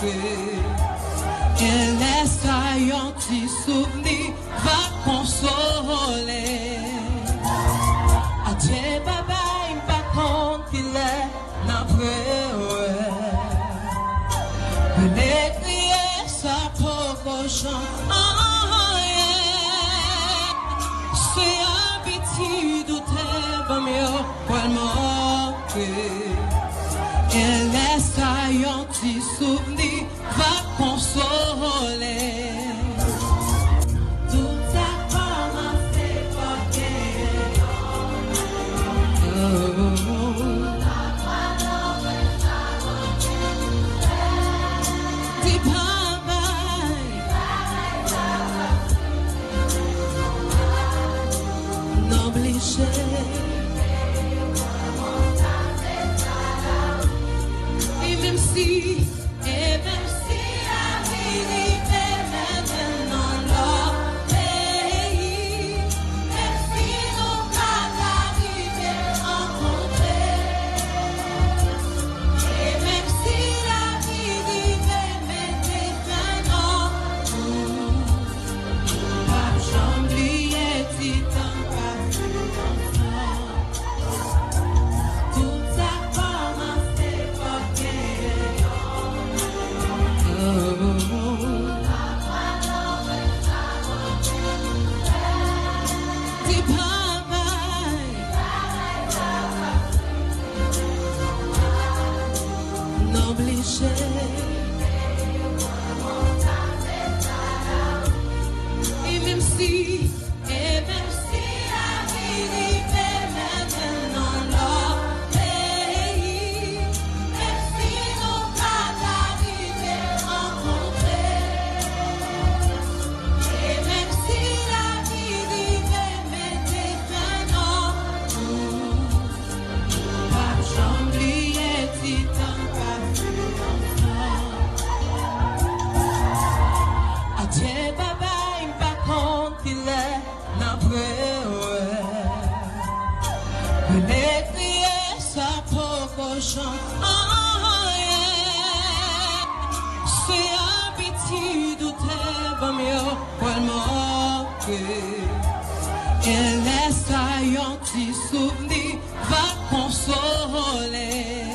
Et laisse un petit souvenir va consoler. Adieu, baba, il pas compte qu'il est n'après. Les crier ça pour cochon. C'est habitude ou t'es pas mieux pour le manquer. Et laisse un petit souvenir va consoler. Tout ça commencé par dis papa, n'obligé. Et même si la vie est maintenant leur pays, même si nous pas arrivé rencontrer, et même si la vie est maintenant, pas j'oublier dit tant pas tout ça commencé par dis papa, n'obligé. Et même si la vie est maintenant leur pays, même si nous pas arrivé rencontrer, et même si la vie est maintenant, pas j'oublier dit tant pas adieu baba, il pas compte qu'il est n'après. Les crier ça pour cochon. C'est habitude ou t'es pas mieux pour le manquer. Et laisse un petit souvenir va consoler.